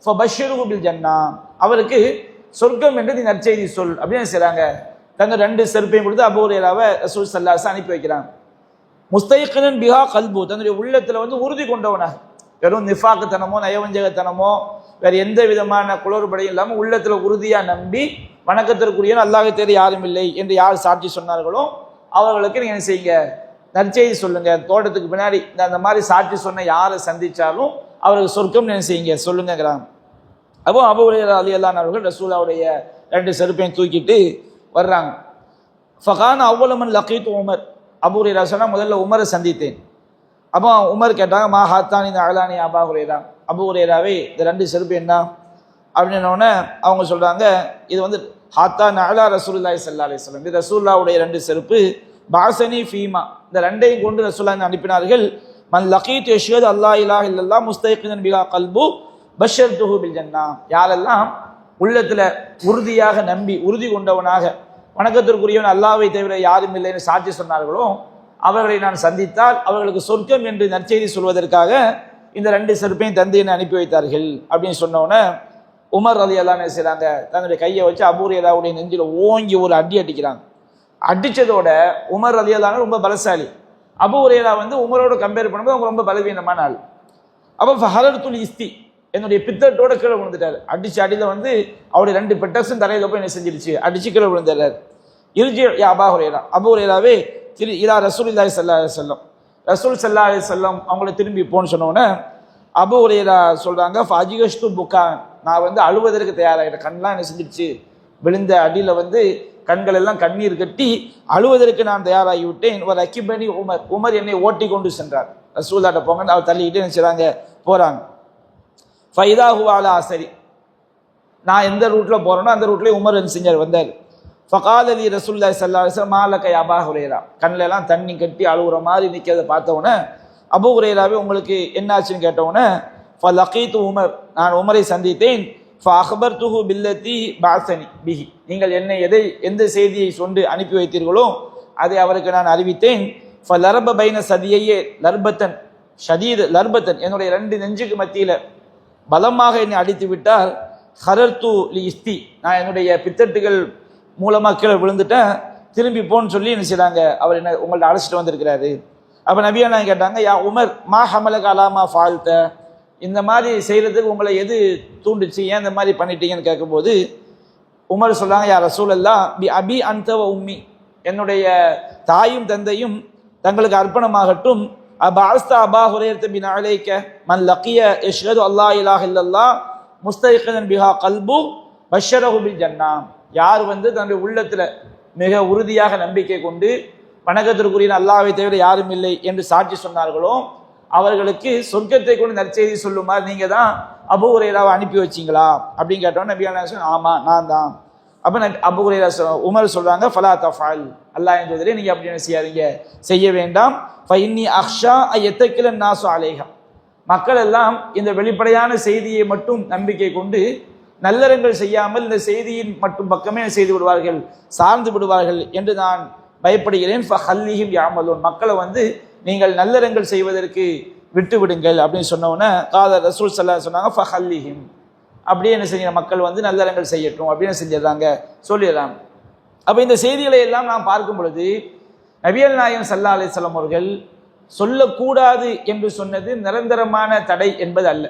ஃபபஷ்ஷிருஹு பில் ஜன்னா, அவருக்கு சொர்க்கம் என்று நீ நற்செய்தி சொல் அப்படின்னு செய்றாங்க. தங்க 2 செருப்பையும் கொடுத்து அபூ ஹுரைராவை ரசூல் ஸல்லல்லாஹு அலைஹி வஸல்லம் அனுப்பி வைக்கிறாங்க. முஸ்தைகினன் பிஹா கல்பு, தன்னுடைய உள்ளத்துல வந்து உறுதி கொண்டவனாக, வெறும் நிஃபாக்குத்தனமோ நயவஞ்சகத்தனமோ வேற எந்த விதமான குளறுபடியும் இல்லாமல் உள்ளத்துல உறுதியா நம்பி வணக்கத்திற்குரிய அல்லாஹ்வை தவிர யாரும் இல்லை என்று யார் சாட்சி சொன்னார்களோ அவர்களுக்கு நீங்க என்ன செய்யுங்க, நற்செய்தி சொல்லுங்க. தோட்டத்துக்கு பின்னாடி அந்த மாதிரி சாட்சி சொன்ன யாரை சந்திச்சாலும் அவருக்கு சொர்க்கம் என்ன செய்யுங்க சொல்லுங்கிறாங்க. அப்போ அபூ ஹுரைரா ரலியல்லாஹு அன்ஹு அவர்கள் ரசூலுல்லாஹ்வுடைய 2 செருப்பையும் தூக்கிட்டு வர்றாங்க. ஃபகான அவ்வளமன் லகீத்து உமர், அபூ ஹுரைரா சொன்னா முதல்ல உமரை சந்தித்தேன். அப்போ உமர் கேட்டாங்க, மா ஹாத்தானி அலானி அபூ ஹுரைரா, அபூ ஹுரைராவே இந்த 2 செருப்பு என்ன அப்படின்னோடனே அவங்க சொல்றாங்க, இது வந்து ஹாத்தான் அலா ரசூலுல்லாஹி ஸல்லல்லாஹு அலைஹி வஸல்லம், இது ரசூலுல்லாஹ்வுடைய 2 செருப்பு, பாசனி ஃபீமா, இந்த 2ஐயும் கொண்டு ரசூலுல்லாஹ் அனுப்பினார்கள். மன் லகீத் யஷ்ஹது அல்லா இலாஹ இல்லல்லாஹ் முஸ்தைகினன் பிஹா கல்பு பஷர்துஹு பில் ஜன்னா, யாரெல்லாம் உள்ளத்துல உறுதியாக நம்பி உறுதி கொண்டவனாக வணக்கத்திற்குரியவன் அல்லாஹ்வை தவிர யாரும் இல்லை என்று சாட்சி சொன்னார்களோ அவர்களை நான் சந்தித்தால் அவர்களுக்கு சொர்க்கம் என்று நற்செய்தி சொல்வதற்காக இந்த 2 செருப்பையும் தந்தையை அனுப்பி வைத்தார்கள் அப்படின்னு சொன்னோன்னே உமர் ரலியல்லாஹு அன்ஹு செய்றாங்க, தன்னுடைய கையை வச்சு அபூ ஹுரைராவுடைய நெஞ்சில ஓங்கி ஒரு அடி அடிக்கிறாங்க. அடிச்சதோட உமர் ரலியல்லாஹு அன்ஹு ரொம்ப பலசாலி, அபூ ஹுரைரா வந்து உமரோட கம்பேர் பண்ணும்போது அவங்க ரொம்ப பலவீனமான ஆள். அப்போ ஃபஹரத்துல் இஸ்தி, என்னுடைய பித்தட்டோட கீழே விழுந்துட்டாரு. அடிச்சு அடியில வந்து அவருடைய 2 பெட்டக்ஸும் தரையில போய் என்ன செஞ்சிருச்சு, அடிச்சு கீழே விழுந்துட்டாரு. இர்ஜி யா அபூ ஹுரைரா, அபூ ஹுரைராவே திரு இலா ரசூலுல்லாஹி ஸல்லல்லாஹு அலைஹி வஸல்லம், ரசூல் ஸல்லல்லாஹு அலைஹி வஸல்லம் அவங்களை திரும்பி போன்னு சொன்னோன்னே அபூ ஹுரைரா சொல்றாங்க, ஃபஅஜிகஷ்து புக்கா, நான் வந்து அழுவதற்கு தயாராகிட்டேன், கண்ணெலாம் என்ன செஞ்சிருச்சு, விழுந்த அடியில வந்து கண்கள் எல்லாம் கண்ணீர் கட்டி அழுவதற்கு நான் தயாராகி விட்டேன். ஒரு அக்கிபனி உமர், உமர் என்னை ஓட்டி கொண்டு சென்றார், ரசூலுல்லாஹ்ட்ட போங்கன்னு அவர் தள்ளிக்கிட்டு என்ன செய்றாங்க, போறாங்க. ஃபைதா ஹுவ அலா அஸரி, நான் எந்த ரூட்ல போறேனோ அந்த ரூட்லயே உமர் என்ன செஞ்சார், வந்தார். ஃபகால லி ரசூலுல்லாஹி ஸல்லல்லாஹு அலைஹி வஸல்லம் மாலக யா அபா ஹுரைரா, கண்ணில எல்லாம் தண்ணி கட்டி அழுகுற மாதிரி நிக்கிறத பார்த்தவொடனே அபூ ஹுரைராவே உங்களுக்கு என்னாச்சுன்னு கேட்டவொடனே ஃபலகீது உமர், நான் உமரை சந்தித்தேன். ஃபஅக்பர்துஹு பில்லதி பஅஸனி பிஹி, நீங்கள் என்னை எந்த செய்தியை சொண்டு அனுப்பி வைத்தீர்களோ அதை அவருக்கு நான் அறிவித்தேன். ஃபலரப பைன சதியையே லர்பத்தன் ஷதீத், லர்பத்தன் என்னுடைய 2 நெஞ்சுக்கு மத்தியில பலமாக என்னை அடித்து விட்டார். ஹரர்து லி இஸ்தி, நான் என்னுடைய பித்தட்டுகள் மூலமாக கீழே விழுந்துட்டேன், திரும்பி போன்னு சொல்லி என்ன செய்றாங்க, அவர் என்ன உங்கள்ட்ட அழைச்சிட்டு வந்திருக்கிறாரு. அப்போ நபியா நான் கேட்டாங்க, யா உமர் மா ஹமலக அலாமா ஃபால்த, இந்த மாதிரி செய்கிறதுக்கு உங்களை எது தூண்டுச்சு, ஏன் இந்த மாதிரி பண்ணிட்டீங்கன்னு கேட்கும்போது உமர் சொல்கிறாங்க, யா ரசூலல்லாஹ் பி அபி அன்த வ உம்மி, என்னுடைய தாயும் தந்தையும் தங்களுக்கு அர்ப்பணமாகட்டும். அபாஸ்தா அபா ஹுரைரத பின் அலைக மன் லக்கிய யஷ்ஹது அல்லாஹ் இலாஹ இல்லல்லாஹ் முஸ்தகினன் பிஹா கல்பு பஷரஹு பில் ஜன்னா, யார் தன்னுடைய உள்ளத்தில் மிக உறுதியாக நம்பிக்கை கொண்டு வணக்கத்திற்குரிய அல்லாஹ்வை தவிர யாரும் இல்லை என்று சாட்சி சொன்னார்களோ அவர்களுக்கு சொர்க்கத்தை கொண்டு நற்செய்தி சொல்லுமாறு நீங்க தான் அபூ ஹுரைராவை அனுப்பி வச்சிங்களா அப்படின்னு கேட்டோம். நபி அலைஹிஸ்ஸலாம் ஆமா நான் தான். அப்போ அபூ ஹுரைரா உமர் சொல்றாங்க, ஃபலா தஃஅல், அல்லாஹ்வின் தூதரே நீங்க அப்படி என்ன செய்யாதீங்க, செய்ய வேண்டாம். ஃபஇன்னி அக்ஷா அயத்தகில நாசு அலைஹா, மக்கள் எல்லாம் இந்த வெளிப்படையான செய்தியை மட்டும் நம்பிக்கை கொண்டு நல்லறங்கள் செய்யாமல் இந்த செய்தியின் மட்டும் பக்கமே செய்து விடுவார்கள், சார்ந்து விடுவார்கள் என்று நான் பயப்படுகிறேன். ஃபஹல்லிஹிம் யாமலூன், மக்களை நீங்கள் நல்லறங்கள் செய்வதற்கு விட்டு விடுங்கள் அப்படின்னு சொன்னோன்னே காதர் ரசூல் ஸல்லல்லாஹு சொன்னாங்க, ஃபஹல்லிஹிம், அப்படியே என்ன செய்ய மக்கள் நல்லறங்கள் செய்யட்டும் அப்படின்னு செஞ்சிடறாங்க சொல்லிடுறாங்க. அப்போ இந்த செய்திகளை எல்லாம் நாம் பார்க்கும் பொழுது நபிகள் நாயகம் ஸல்லல்லாஹு அலைஹி வஸல்லம் அவர்கள் சொல்லக்கூடாது என்று சொன்னது நிரந்தரமான தடை என்பது அல்ல.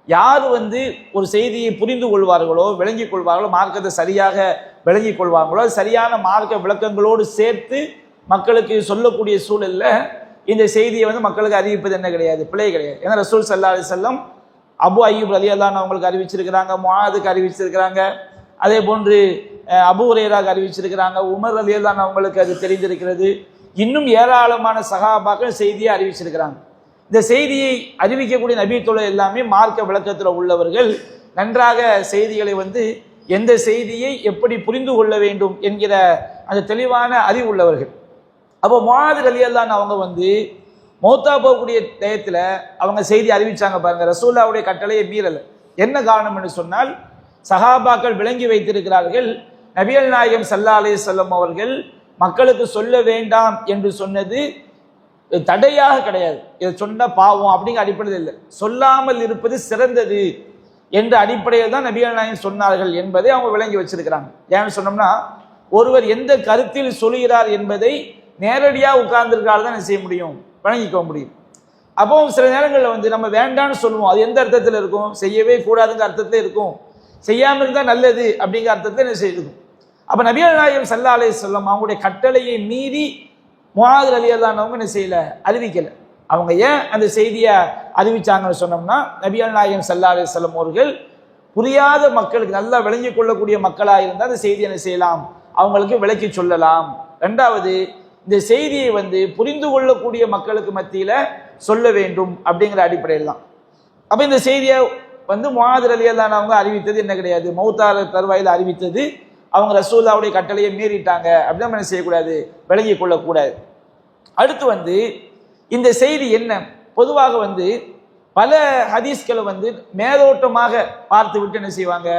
யார் ஒரு செய்தியை புரிந்து கொள்வார்களோ விளங்கிக் கொள்வார்களோ, மார்க்கத்தை சரியாக விளங்கிக் கொள்வார்களோ, சரியான மார்க்க விளக்கங்களோடு சேர்த்து மக்களுக்கு சொல்லக்கூடிய சூழல்ல இந்த செய்தியை மக்களுக்கு அறிவிப்பது என்ன கிடையாது, பிழை கிடையாது. ஏன்னா ரசூல் ஸல்லல்லாஹு அலைஹி வஸல்லம் அபு அய்யூப் ரலியல்லாஹு அவங்களுக்கு அறிவிச்சிருக்கிறாங்க, முஆதுக்கு அறிவிச்சிருக்கிறாங்க, அதே போன்று அபூ ஹுரைராக்கு அறிவிச்சிருக்கிறாங்க, உமர் ரலியல்லாஹு அவங்களுக்கு அது தெரிந்திருக்கிறது, இன்னும் ஏராளமான சஹாபாக்கள் செய்தியை அறிவிச்சிருக்கிறாங்க. இந்த செய்தியை அறிவிக்கக்கூடிய நபி தோழர் எல்லாமே மார்க்க விளக்கத்தில் உள்ளவர்கள், நன்றாக செய்திகளை எந்த செய்தியை எப்படி புரிந்து கொள்ள வேண்டும் என்கிற அந்த தெளிவான அறிவு உள்ளவர்கள். அப்போ முஆது ரலியல்லாஹு அவங்க மௌத்தா போகக்கூடிய டயத்தில் அவங்க செய்தி அறிவிச்சாங்க பாருங்க, ரசூலுல்லாஹ்வுடைய கட்டளையை மீறல. என்ன காரணம் என்று சொன்னால் சஹாபாக்கள் விளங்கி வைத்திருக்கிறார்கள், நபிகள் நாயகம் ஸல்லல்லாஹு அலைஹி வஸல்லம் அவர்கள் மக்களுக்கு சொல்ல வேண்டாம் என்று சொன்னது தடையாக கிடையாது, இதை சொன்ன பாவம் அப்படிங்கிற அடிப்படையில் இல்லை, சொல்லாமல் இருப்பது சிறந்தது என்ற அடிப்படையில் தான் நபிகள் நாயகம் சொன்னார்கள் என்பதை அவங்க விளங்கி வச்சிருக்கிறாங்க. ஏன்னு சொன்னோம்னா ஒருவர் எந்த கருத்தில் சொல்கிறார் என்பதை நேரடியாக உட்கார்ந்துருக்கால் தான் செய்ய முடியும், வழங்கிக்க முடியும். அப்போ சில நேரங்களில் நம்ம வேண்டான்னு சொல்லுவோம், அது எந்த அர்த்தத்தில் இருக்கும், செய்யவே கூடாதுங்கிற அர்த்தத்தில் இருக்கும், செய்யாமல் இருந்தால் நல்லது அப்படிங்கிற அர்த்தத்தில் என்ன செய்யும். அப்போ நபிகள் நாயகம் ஸல்லல்லாஹு அலைஹி வஸல்லம் அவங்களுடைய கட்டளையை மீறி முஆது ரலியல்லாஹு அன்ஹு என்ன செய்யல, அறிவிக்கல. அவங்க ஏன் அந்த செய்தியை அறிவிச்சாங்கன்னு சொன்னோம்னா நபிகள் நாயகம் ஸல்லல்லாஹு அலைஹி வஸல்லம் அவர்கள் புரியாத மக்களுக்கு நல்லா விளங்கி கொள்ளக்கூடிய மக்களாக இருந்தால் அந்த செய்தி என்ன செய்யலாம், அவங்களுக்கு விளக்கி சொல்லலாம். ரெண்டாவது, இந்த செய்தியை புரிந்து கொள்ளக்கூடிய மக்களுக்கு மத்தியில் சொல்ல வேண்டும் அப்படிங்கிற அடிப்படையில் தான். அப்போ இந்த செய்தியை முஆது ரலியல்லாஹு அன்ஹு அவங்க அறிவித்தது என்ன கிடையாது, மௌத்தார தருவாயில் அறிவித்தது, அவங்க ரசூலுல்லாஹ்வுடைய கட்டளையை மீறிட்டாங்க அப்படின்னு நம்ம என்ன செய்யக்கூடாது, விளங்கி கொள்ளக்கூடாது. அடுத்து இந்த செய்தி என்ன, பொதுவாக பல ஹதீஸ்களை மேலோட்டமாக பார்த்து விட்டு என்ன செய்வாங்க,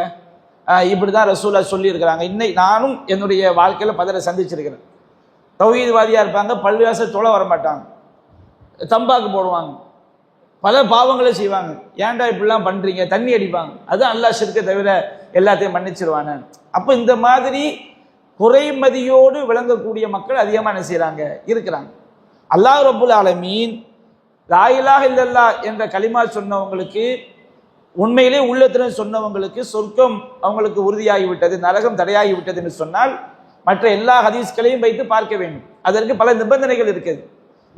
இப்படிதான் ரசூலுல்லாஹ் சொல்லி இருக்கிறாங்க. இன்னைக்கு நானும் என்னுடைய வாழ்க்கையில் பலரை சந்திச்சிருக்கிறேன். தௌஹீத்வாதியாக இருப்பாங்க, பள்ளிவாசல் தொலை வரமாட்டாங்க, தம்பாக்கு போடுவாங்க, பல பாவங்களை செய்வாங்க, ஏன்டா இப்படிலாம் பண்றீங்க, தண்ணி அடிப்பாங்க, அதுதான் அல்லாஹ் ஷிர்க்கை தவிர எல்லாத்தையும் மன்னிச்சிருவான. அப்போ இந்த மாதிரி குறைமதியோடு விளங்கக்கூடிய மக்கள் அதிகமாக என்ன செய்கிறாங்க, இருக்கிறாங்க. அல்லாஹ் ரப்புல் ஆலமீன் லா இலாஹ இல்லல்லாஹ் என்ற கலிமா சொன்னவங்களுக்கு, உண்மையிலே உள்ளத்துடன் சொன்னவங்களுக்கு சொர்க்கம் அவங்களுக்கு உறுதியாகிவிட்டது, நரகம் தடையாகிவிட்டது என்று சொன்னால் மற்ற எல்லா ஹதீஸ்களையும் வைத்து பார்க்க வேண்டும். அதற்கு பல நிபந்தனைகள் இருக்குது.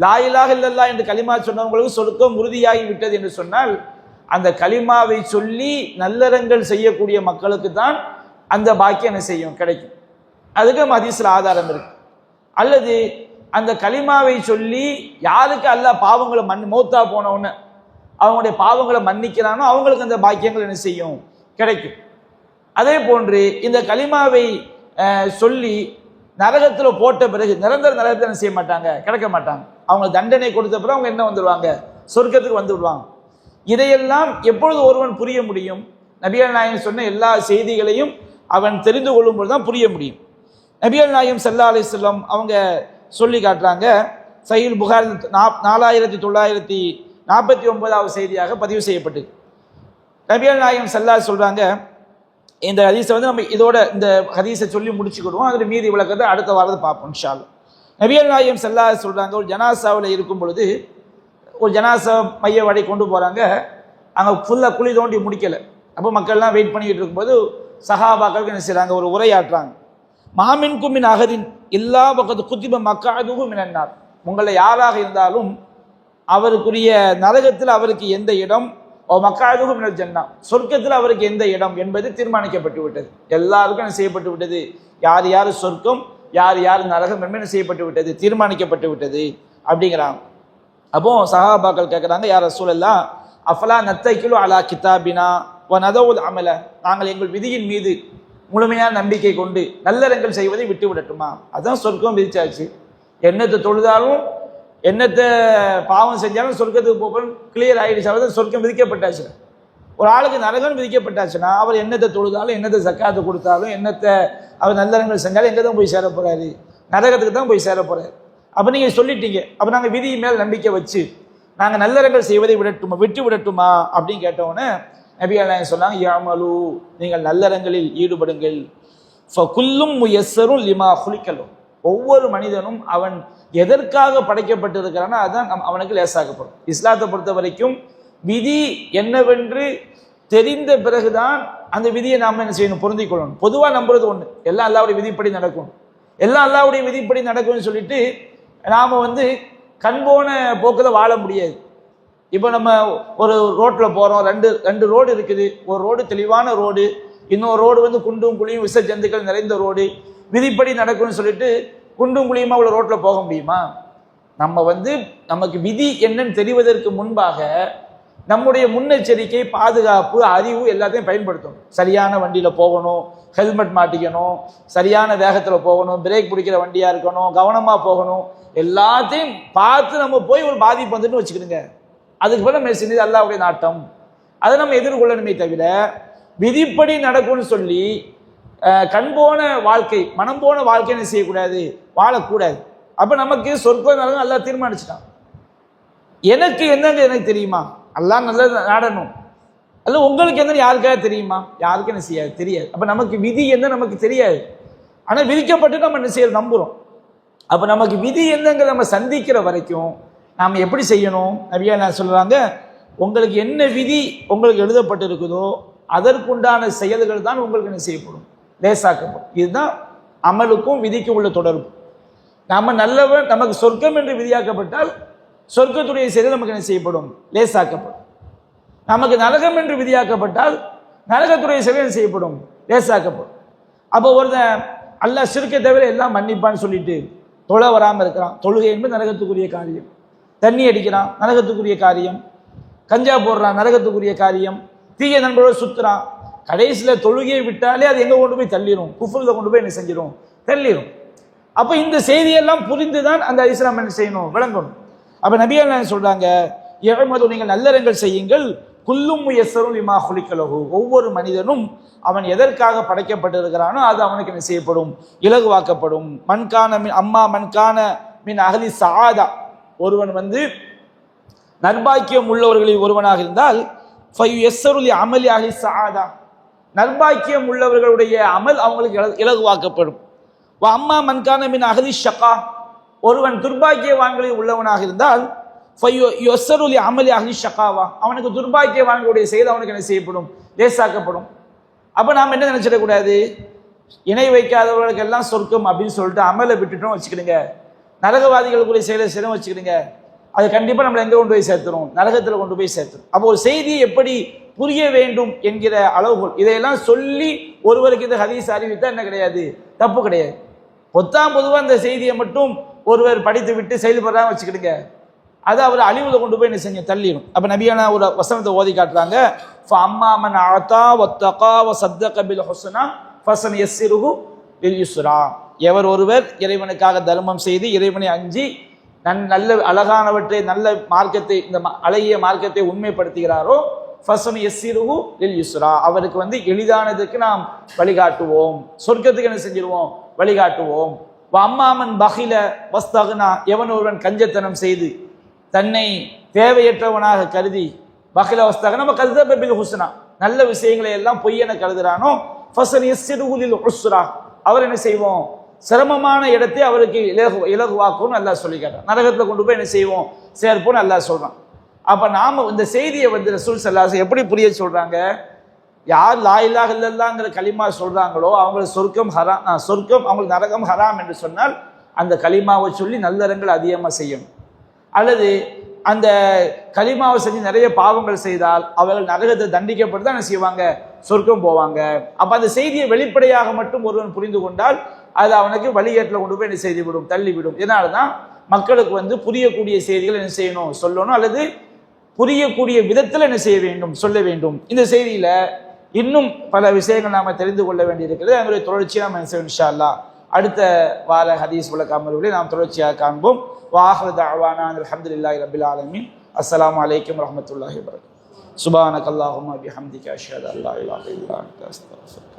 லா இலாஹ இல்லல்லாஹ் என்று கலிமா சொன்னவங்களுக்கு சொர்க்கம் உறுதியாகி விட்டது என்று சொன்னால் அந்த கலிமாவை சொல்லி நல்லறங்கள் செய்யக்கூடிய மக்களுக்கு தான் அந்த பாக்கியம் என்ன செய்யும், கிடைக்கும். அதுக்கு ஹதீஸ்ல ஆதாரம் இருக்கு. அல்லது அந்த கலிமாவை சொல்லி யாருக்கு அல்லாஹ் பாவங்களை மௌத்தா போனவுன்னு அவங்களுடைய பாவங்களை மன்னிக்கிறானோ அவங்களுக்கு அந்த பாக்கியங்கள் என்ன செய்யும், கிடைக்கும். அதே போன்று இந்த கலிமாவை சொல்லி நரகத்தில் போட்ட பிறகு நிரந்தர நரகத்தை என்ன செய்ய மாட்டாங்க, கிடக்க மாட்டாங்க. அவங்க தண்டனை கொடுத்த பிறகு அவங்க என்ன வந்துடுவாங்க, சொர்க்கத்துக்கு வந்து விடுவாங்க. இதையெல்லாம் எப்பொழுது ஒருவன் புரிய முடியும், நபிகள் நாயகம் சொன்ன எல்லா செய்திகளையும் அவன் தெரிந்து கொள்ளும்போது தான் புரிய முடியும். நபிகள் நாயகம் ஸல்லல்லாஹு அலைஹி வஸல்லம் அவங்க சொல்லி காட்டுறாங்க, சஹீஹ் புகாரி 4949வது செய்தியாக பதிவு செய்யப்பட்டு நபிகள் நாயகம் ஸல்லல்லாஹு சொல்றாங்க, இந்த ஹதீஸை நம்ம இதோட இந்த ஹதீஸை சொல்லி முடிச்சுக்கிடுவோம், அதில் மீதி விளக்கத்தை அடுத்த வாரத்தை பார்ப்போம் இன்ஷா அல்லாஹ். நபிகள் நாயகம் ஸல்லல்லாஹு அலைஹி சொல்றாங்க, ஒரு ஜனாசாவில் இருக்கும் பொழுது ஒரு ஜனாசா மைய வடை கொண்டு போறாங்க, அங்கே ஃபுல்லாக குழி தோண்டி முடிக்கலை. அப்போ மக்கள்லாம் வெயிட் பண்ணிக்கிட்டு இருக்கும்போது சஹாபாக்களுக்கு என்ன செய்கிறாங்க, ஒரு உரையாற்றுறாங்க. மாமின்கும் மின் அகதின் இல்லா பக்கத்து குத்திப மக்காதுகு மினன்னார், உங்களை யாராக இருந்தாலும் அவருக்குரிய நரகத்தில் அவருக்கு எந்த இடம், மக்காதுகு மினல் ஜன்னா, சொர்க்கத்தில் அவருக்கு எந்த இடம் என்பது தீர்மானிக்கப்பட்டு விட்டது. எல்லாருக்கும் என்ன செய்யப்பட்டு விட்டது, யார் யார் சொர்க்கம் யார் யார் நரகம் என்பது என்ன செய்யப்பட்டு விட்டது, தீர்மானிக்கப்பட்டு விட்டது அப்படிங்கிறாங்க. அப்போ சஹாபாக்கள் கேட்குறாங்க, யார் ரசூலல்லாஹ் அஃபலா நத்தைக்கிலு அலா கிதாபினா வ நதவுல் அமல, நாங்கள் எங்கள் விதியின் மீது முழுமையான நம்பிக்கை கொண்டு நல்லறங்கள் செய்வதை விட்டு விடட்டுமா? அதான் சொர்க்கம் விதிச்சாச்சு. என்னத்தை தொழுதாலும் என்னத்தை பாவம் செஞ்சாலும் சொர்க்கத்துக்கு போகணும், கிளியர் ஆகிடுச்சு. அவர் சொர்க்கம் விதிக்கப்பட்டாச்சு. ஒரு ஆளுக்கு நரகம் விதிக்கப்பட்டாச்சுன்னா அவர் என்னத்தை தொழுதாலும் என்னத்தை சக்காத்து கொடுத்தாலும் என்னத்தை அவர் நல்லறங்கள் செஞ்சாலும் எங்கே தான் போய் சேர போறாரு, நரகத்துக்கு தான் போய் சேர போறாரு. அப்போ நீங்கள் சொல்லிட்டீங்க, அப்போ நாங்கள் விதி மேல் நம்பிக்கை வச்சு நாங்கள் நல்லறங்கள் செய்வதை விட்டு விடட்டுமா அப்படின்னு கேட்டவுடனே நபிகள் நாயகம் சொன்னாங்க, யாமலு, நீங்கள் நல்லறங்களில் ஈடுபடுங்கள். ஃபகுல்லும் முயஸ்ஸரும் லிமா குலிக்கலும், ஒவ்வொரு மனிதனும் அவன் எதற்காக படைக்கப்பட்டிருக்கிறானோ அதுதான் அவனுக்கு லேசாக்கப்படும். இஸ்லாத்தை பொறுத்த வரைக்கும் விதி என்னவென்று தெரிந்த பிறகுதான் அந்த விதியை நாம் என்ன செய்யணும், பொருந்திக் கொள்ளணும். பொதுவாக நம்புறது ஒன்று, எல்லாம் அல்லாஹ்வுடைய விதிப்படி நடக்கும், எல்லாம் அல்லாஹ்வுடைய விதிப்படி நடக்கும்னு சொல்லிட்டு நாம் கண்போன போக்கில் வாழ முடியாது. இப்போ நம்ம ஒரு ரோட்டில் போகிறோம், ரெண்டு ரோடு இருக்குது. ஒரு ரோடு தெளிவான ரோடு, இன்னொரு ரோடு குண்டும் குழியும் விஷ ஜந்துக்கள் நிறைந்த ரோடு. விதிப்படி நடக்கும்னு சொல்லிட்டு குண்டும் குழியுமா உள்ள ரோட்டில் போக முடியுமா? நம்ம நமக்கு விதி என்னன்னு தெரிவதற்கு முன்பாக நம்முடைய முன்னெச்சரிக்கை, பாதுகாப்பு, அறிவு எல்லாத்தையும் பயன்படுத்தணும். சரியான வண்டியில் போகணும், ஹெல்மெட் மாட்டிக்கணும், சரியான வேகத்தில் போகணும், பிரேக் பிடிக்கிற வண்டியாக இருக்கணும், கவனமாக போகணும். எல்லாத்தையும் பார்த்து நம்ம போய் ஒரு பாதிப்பு வந்துட்டு வச்சுக்கிடுங்க. அதுக்கு பிறகு நம்ம செஞ்சது அல்லாஹ்வுடைய நாட்டம், அதை நம்ம எதிர்கொள்ளணுமே தவிர விதிப்படி நடக்கும்னு சொல்லி கண்போன வாழ்க்கை, மனம் போன வாழ்க்கை என்ன செய்யக்கூடாது, வாழக்கூடாது. அப்போ நமக்கு சொர்க்கம் நரகம் அல்லாஹ் தீர்மானிச்சிட்டான். எனக்கு என்னன்னு எனக்கு தெரியுமா? அல்லாஹ் நல்லது நாடணும். அல்ல உங்களுக்கு என்ன யாருக்காக தெரியுமா? யாருக்கும் என்ன செய்யாது, தெரியாது. அப்போ நமக்கு விதி என்ன நமக்கு தெரியாது. ஆனால் விதிக்கப்பட்டு நம்ம என்ன செய்ய நம்புகிறோம். அப்போ நமக்கு விதி என்னங்கிற நம்ம சந்திக்கிற வரைக்கும் நாம் எப்படி செய்யணும்? நபியா நான் சொல்கிறாங்க, உங்களுக்கு என்ன விதி உங்களுக்கு எழுதப்பட்டு இருக்குதோ அதற்குண்டான செயல்கள் தான் உங்களுக்கு என்ன செய்யப்படும், லேசாக்கப்படும். இதுதான் அமலுக்கும் விதிக்கும் உள்ள தொடர்பு. நம்ம நல்லவன், நமக்கு சொர்க்கம் என்று விதியாக்கப்பட்டால் சொர்க்கத்துடைய செயல் நமக்கு என்ன செய்யப்படும், லேசாக்கப்படும். நமக்கு நரகம் என்று விதியாக்கப்பட்டால் நரகத்துடைய செயல் செய்யப்படும், லேசாக்கப்படும். அப்போ ஒருத்தன் அல்லாஹ் ஷிர்க்கை தவிர எல்லாம் மன்னிப்பான்னு சொல்லிட்டு தொலை வராமல் இருக்கிறான். தொழுகை என்பது நரகத்துக்குரிய காரியம். தண்ணி அடிக்கிறான், நரகத்துக்குரிய காரியம். கஞ்சா போடுறான், நரகத்துக்குரிய காரியம். தீய நண்பரோடு சுத்துறான். கடைசியில் தொழுகையை விட்டாலே அது எங்கே கொண்டு போய் தள்ளிடும், குஃப்ருல கொண்டு போய் என்ன செஞ்சிடும், தள்ளிடும். அப்போ இந்த செய்தியெல்லாம் புரிந்துதான் அந்த இஸ்லாம் என்ன செய்யணும், விளங்கணும். அப்போ நபிகள் நாயகம் சொல்றாங்க, எஹ்மது, நீங்கள் நல்லறங்கள் செய்யுங்கள். குல்லும் முயஸ்ஸரும் லிமா குலிக்கலஹு, ஒவ்வொரு மனிதனும் அவன் எதற்காக படைக்கப்பட்டிருக்கிறானோ அது அவனுக்கு என்ன செய்யப்படும், இலகுவாக்கப்படும். மன்கான மன்கான மின் அஹ்லி சஆதா, ஒருவன் நர்பாக்கியம் உள்ளவர்களில் ஒருவனாக இருந்தால் ஃபயுயஸ்ஸரு லி அமலி அஹ்லி சஆதா, நர்பாக்கியம் உள்ளவர்களுடைய அமல் அவங்களுக்கு இலகுவாக்கப்படும். அம்மா மன்கான மின் அஹ்லி ஷகா, ஒருவன் துர்பாக்கியவான்களில் உள்ளவனாக இருந்தால் ஃபயுயஸ்ஸரு லி அமலி அஹ்லி ஷகாவா, அவனுக்கு துர்பாக்கியவான்களுடைய செயல் அவனுக்கு என்ன செய்யப்படும், லேசாக்கப்படும். அப்போ நாம் என்ன நினைச்சிடக்கூடாது, இணை வைக்காதவர்களுக்கு எல்லாம் சொர்க்கம் அப்படின்னு சொல்லிட்டு அமலை விட்டுட்டோம் வச்சுக்கிடுங்க, நரகவாதிகளுக்குரிய செயலை செய்யணும் வச்சுக்கிடுங்க, அது கண்டிப்பாக நம்மளை எங்கே கொண்டு போய் சேர்த்துரும், நரகத்தில் கொண்டு போய் சேர்த்துரும். அப்போ ஒரு செய்தியை எப்படி புரிய வேண்டும் என்கிற அளவுகோல், இதையெல்லாம் சொல்லி ஒருவருக்கு இந்த ஹதீஸ் அறிவித்தா என்ன கிடையாது, தப்பு கிடையாது. பொதுவாக அந்த செய்தியை மட்டும் ஒருவர் படித்து விட்டு செயல்படுறாங்க வச்சுக்கிடுங்க, அது அவர் அழிவுல கொண்டு போய் என்ன செஞ்ச தள்ளிடும். அப்போ நபியான ஒரு வசனத்தை ஓதி காட்டுறாங்க, ஃபஅம்மா மன் அஅதா வத்தகா வஸத்தக பில் ஹுஸ்னா ஃபஸனுயஸ்ஸிருஹு லில் யுஸ்ரா, எவர் ஒருவர் இறைவனுக்காக தர்மம் செய்து இறைவனை அஞ்சி நல்ல அழகானவற்றை, நல்ல மார்க்கத்தை, இந்த அழகிய மார்க்கத்தை உண்மைப்படுத்துகிறாரோ ஃபஸனுயஸ்ஸிருஹு லில் யுஸ்ரா, அவருக்கு எளிதானதுக்கு நாம் வழிகாட்டுவோம், சொர்க்கத்துக்கு என்ன செஞ்சிருவோம், வழிகாட்டுவோம். அம்மா மன் பகில வஸ்தக்னா, எவன் ஒருவன் கஞ்சத்தனம் செய்து தன்னை தேவையற்றவனாக கருதி, பகில வஸ்தக்னா நம்ம கருத பில் ஹுஸ்னா, நல்ல விஷயங்களை எல்லாம் பொய்யென கருதுறானோ ஃபஸனுயஸ்ஸிருஹு லில் உஸ்ரா, அவர் என்ன செய்வோம், சிரமமான இடத்தை அவருக்கு இலகுவாக்கும்னு அல்லாஹ் சொல்லி காட்டுறான். நரகத்தில் கொண்டு போய் என்ன செய்வோம், சேர்ப்போம்னு அல்லாஹ் சொல்றான். அப்ப நாம இந்த செய்தியை வந்து ரசூல் ஸல்லல்லாஹு அலைஹி எப்படி புரிய சொல்றாங்க? யார் லா இலாஹ இல்லல்லாஹ்ங்கிற கலிமா சொல்றாங்களோ அவங்களுக்கு சொர்க்கம் ஹராம், சொர்க்கம் அவங்களுக்கு நரகம் ஹராம் என்று சொன்னால் அந்த கலிமாவை சொல்லி நல்லறங்கள் அதிகமாக செய்யணும். அல்லது அந்த கலிமாவை செஞ்சு நிறைய பாவங்கள் செய்தால் அவர்கள் நரகத்தை தண்டிக்கப்பட்டு தான் என்ன செய்வாங்க, சொர்க்கம் போவாங்க. அப்ப அந்த செய்தியை வெளிப்படையாக மட்டும் ஒருவன் புரிந்து கொண்டால் அது அவனுக்கு வழிகேட்டில் கொண்டு போய் என்ன செய்துவிடும், தள்ளிவிடும். இதனால தான் மக்களுக்கு வந்து புரியக்கூடிய செய்திகள் என்ன செய்யணும், சொல்லணும். அல்லது புரியக்கூடிய விதத்தில் என்ன செய்ய வேண்டும், சொல்ல வேண்டும். இந்த செய்தியில இன்னும் பல விஷயங்கள் நாம தெரிந்து கொள்ள வேண்டியிருக்கிறது. அதனுடைய தொடர்ச்சியை நாம் என்ன செய்வோம் இன்ஷா அல்லாஹ் அடுத்த வார ஹதீஸ் விளக்க அமர்வுகளை நாம் தொடர்ச்சியாக காண்போம். வாஹிரு தஅவானா அல்ஹம்துலில்லாஹி ரப்பில் ஆலமீன். அஸ்ஸலாமு அலைக்கும் வரஹ்மத்துல்லாஹி வபரகாத்துஹு. சுப்ஹானக அல்லாஹும்ம பிஹம்திக அஷ்ஹது அல்லா இலாஹா இல்லா அன்த அஸ்தக்ஃபிருக.